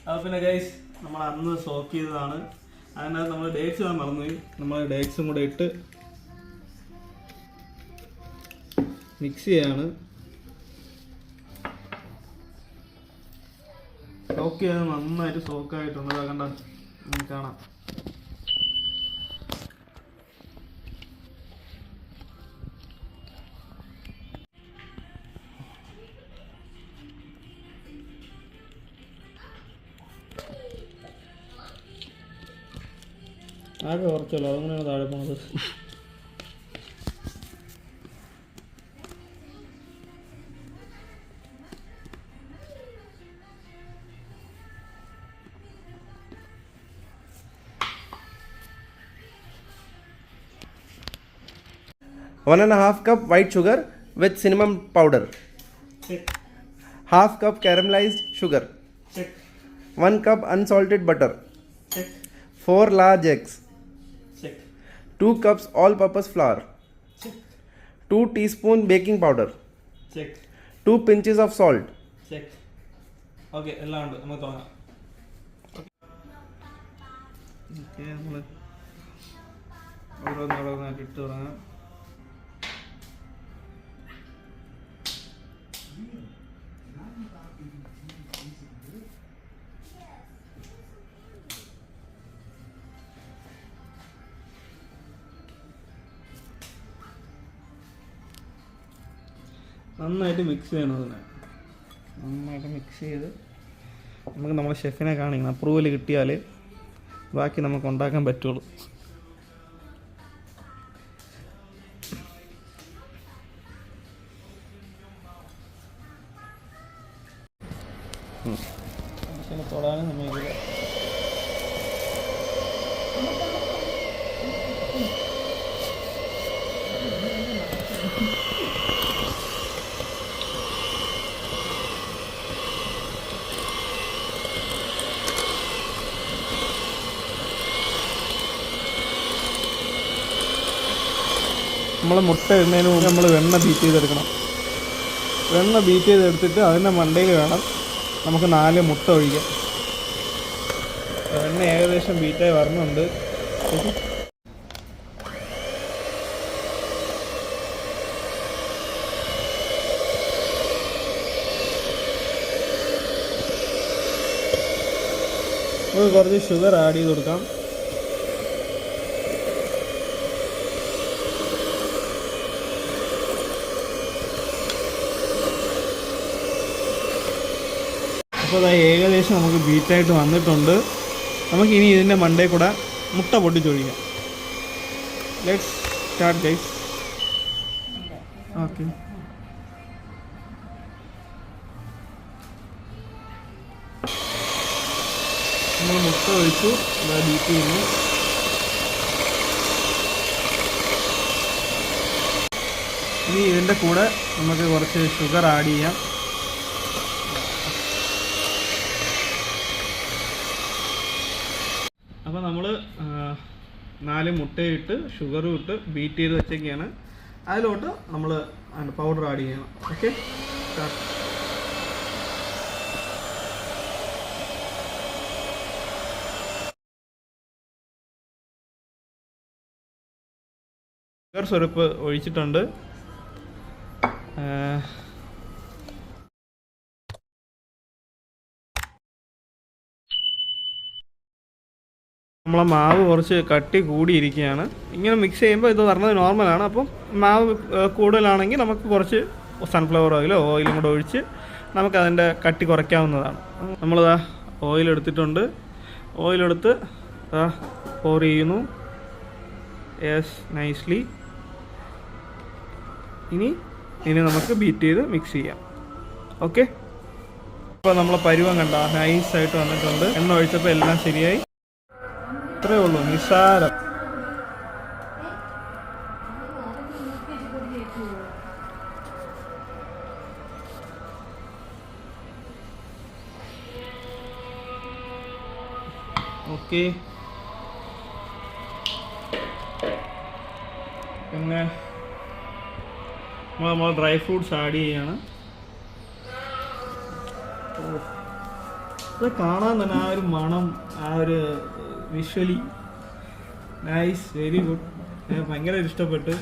അപ്പോൾ പിന്നെ ഗൈസ് നമ്മൾ അന്ന് സോക്ക് ചെയ്തതാണ്. അതിനകത്ത് നമ്മൾ ഡേറ്റ്സ് ഇടാൻ മറന്നുപോയി. നമ്മൾ ഡേറ്റ്സും കൂടെ ഇട്ട് മിക്സ് ചെയ്യാണ്. സോക്ക് ചെയ്ത് നന്നായിട്ട് സോക്കായിട്ടുണ്ട്. കണ്ട കാണാം. ആകെ കുറച്ചല്ലോ, അതങ്ങനെയാണ് താഴെ പോണത്. One and a half cup white sugar with cinnamon powder. Check. Half cup caramelized sugar. Check. 1 cup unsalted butter. Check. 4 large eggs. Check. 2 cups all-purpose flour. Check. 2 teaspoon baking powder. Check. 2 pinches of salt. Check. Okay, എല്ലാം ഉണ്ട്. നമുക്ക് തുടങ്ങാം. Okay, നമ്മൾ ഓരോന്നോരോന്നായിട്ട് ഇട്ട് തുടങ്ങാം. നന്നായിട്ട് mix ചെയ്യണം. അതിനെ നന്നായിട്ട് മിക്സ് ചെയ്ത് നമുക്ക് നമ്മുടെ ഷെഫിനെ കാണിക്കണം. അപ്രൂവൽ കിട്ടിയാൽ ബാക്കി നമുക്ക് ഉണ്ടാക്കാൻ പറ്റുള്ളൂ. തൊടാനും സമ്മതിക്കില്ല. നമ്മൾ മുട്ട ഇടുന്നതിന് മുമ്പ് നമ്മൾ വെണ്ണ ബീറ്റ് ചെയ്തെടുക്കണം. വെണ്ണ ബീറ്റ് ചെയ്തെടുത്തിട്ട് അതിൻ്റെ മണ്ടയിൽ വേണം നമുക്ക് 4 മുട്ട ഒഴിക്കാം. വെണ്ണ ഏകദേശം ബീറ്റായി വരുന്നുണ്ട്. നമുക്ക് കുറച്ച് ഷുഗർ ആഡ് ചെയ്ത് കൊടുക്കാം. അപ്പോൾ അത് ഏകദേശം നമുക്ക് ബീറ്റായിട്ട് വന്നിട്ടുണ്ട്. നമുക്കിനി ഇതിൻ്റെ മണ്ടയിൽ കൂടെ മുട്ട പൊട്ടിച്ചൊഴിക്കാം. Let's start guys. ഓക്കെ, നമ്മൾ മുട്ട ഒഴിച്ചു. ബീറ്റ് ചെയ്യുന്നു. ഇനി ഇതിൻ്റെ കൂടെ നമുക്ക് കുറച്ച് ഷുഗർ ആഡ് ചെയ്യാം. അപ്പോൾ നമ്മൾ 4 മുട്ടയിട്ട് ഷുഗറും ഇട്ട് ബീറ്റ് ചെയ്ത് വെച്ചൊക്കെയാണ്. അതിലോട്ട് നമ്മൾ പൗഡർ ആഡ് ചെയ്യണം. Okay, start. ഷുഗർ സിറപ്പ് ഒഴിച്ചിട്ടുണ്ട്. നമ്മളെ മാവ് കുറച്ച് കട്ടി കൂടിയിരിക്കുകയാണ്. ഇങ്ങനെ മിക്സ് ചെയ്യുമ്പോൾ ഇത് പറഞ്ഞത് നോർമലാണ്. അപ്പം മാവ് കൂടുതലാണെങ്കിൽ നമുക്ക് കുറച്ച് സൺഫ്ലവർ ഓയിലും കൂടെ ഒഴിച്ച് നമുക്കതിൻ്റെ കട്ടി കുറയ്ക്കാവുന്നതാണ്. നമ്മളിതാ ഓയിലെടുത്തിട്ടുണ്ട്. ഓയിലെടുത്ത് പോർ ചെയ്യുന്നു. Yes, nicely. ഇനി നമുക്ക് ബീറ്റ് ചെയ്ത് മിക്സ് ചെയ്യാം. ഓക്കെ, അപ്പോൾ നമ്മളെ പരുവം കണ്ട നൈസായിട്ട് വന്നിട്ടുണ്ട്. എണ്ണ ഒഴിച്ചപ്പോൾ എല്ലാം ശരിയായി. ഇത്രയേ ഉള്ളൂ, നിസ്സാരം. ഓക്കെ, പിന്നെ നമ്മൾ ഡ്രൈ ഫ്രൂട്ട്സ് ആഡ് ചെയ്യാണ്. അത് കാണാൻ തന്നെ ആ ഒരു മണം, ആ ഒരു വിഷ്വലി നൈസ്, വെരി ഗുഡ്. ഭയങ്കരമായിട്ട് ഇഷ്ടപ്പെട്ടു.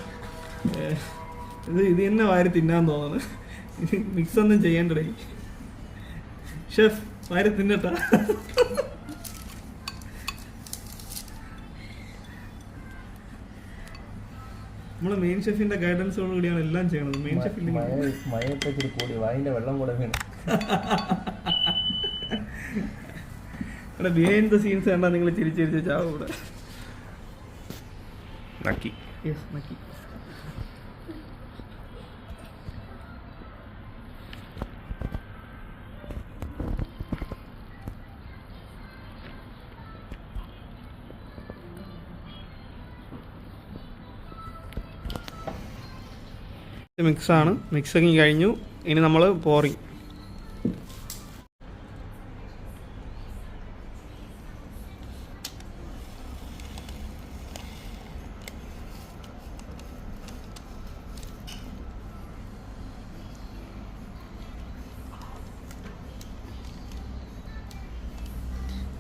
ഇത് തന്നെ വാരി തിന്നാൻ തോന്നുന്നു. മിക്സ് ഒന്നും ചെയ്യേണ്ടേ. ഷെഫ് വാരി തിന്നട്ടാ. നമ്മള് മെയിൻ ഷെഫിന്റെ ഗൈഡൻസോട് കൂടിയാണ് എല്ലാം ചെയ്യണത്. മെയിൻ ഷെഫ് വെള്ളം കൂടെ വീണ് ഇവിടെ ബിഹൈൻഡ് ദ സീൻസ് കണ്ടാൽ നിങ്ങൾ ചിരിച്ചിരിച്ച് ചാവും ഇവിടെ. നക്കി നക്കി. മിക്സാണ്. മിക്സിങ് കഴിഞ്ഞു. ഇനി നമ്മൾ പോറിങ്.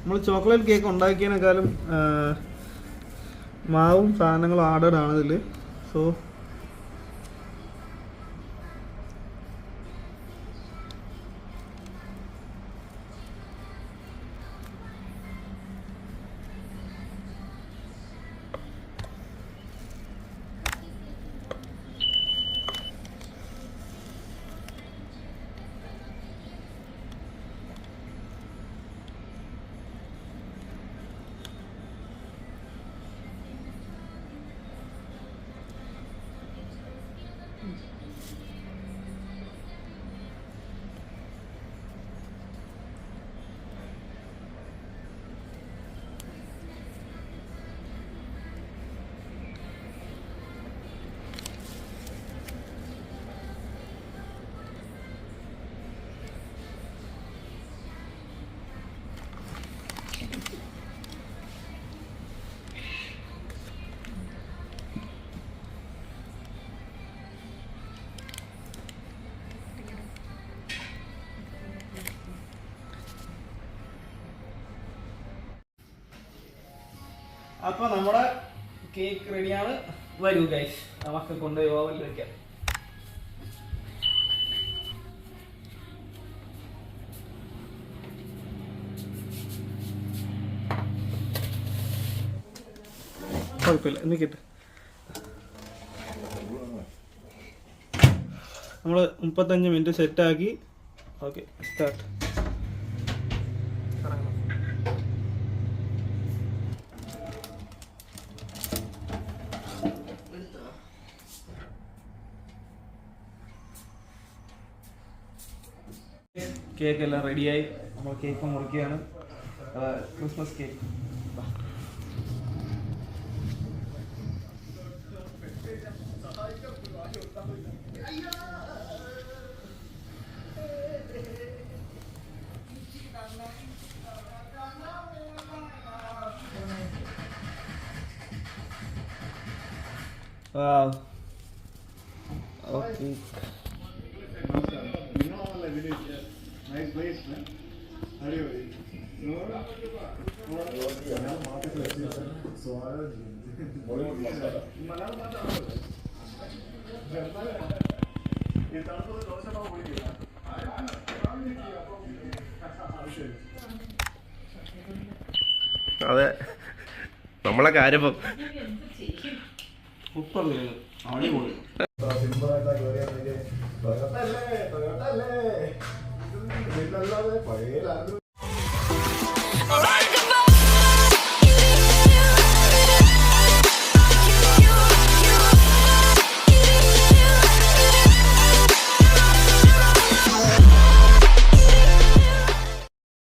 നമ്മൾ ചോക്ലേറ്റ് കേക്ക് ഉണ്ടാക്കിയതിനേക്കാളും മാവും സാധനങ്ങളും ആഡഡ് ആണ് ഇതിൽ. സോ അപ്പോൾ നമ്മുടെ കേക്ക് റെഡിയാണ്. വരൂ ഗൈസ്, നമുക്ക് കൊണ്ടുപോയി ഓവനിൽ വെക്കാം. കുഴപ്പമില്ല, എന്നിട്ട് നമ്മൾ 35 മിനിറ്റ് സെറ്റാക്കി. Okay, start. കേക്ക് എല്ലാം റെഡിയായി. നമ്മൾ കേക്ക് മുറിക്കുകയാണ്. Christmas cake. Wow. Okay. Nice place, man. How are you? അതെ, നമ്മളെ കാര്യം സിമ്പിൾ ആയിട്ടാ.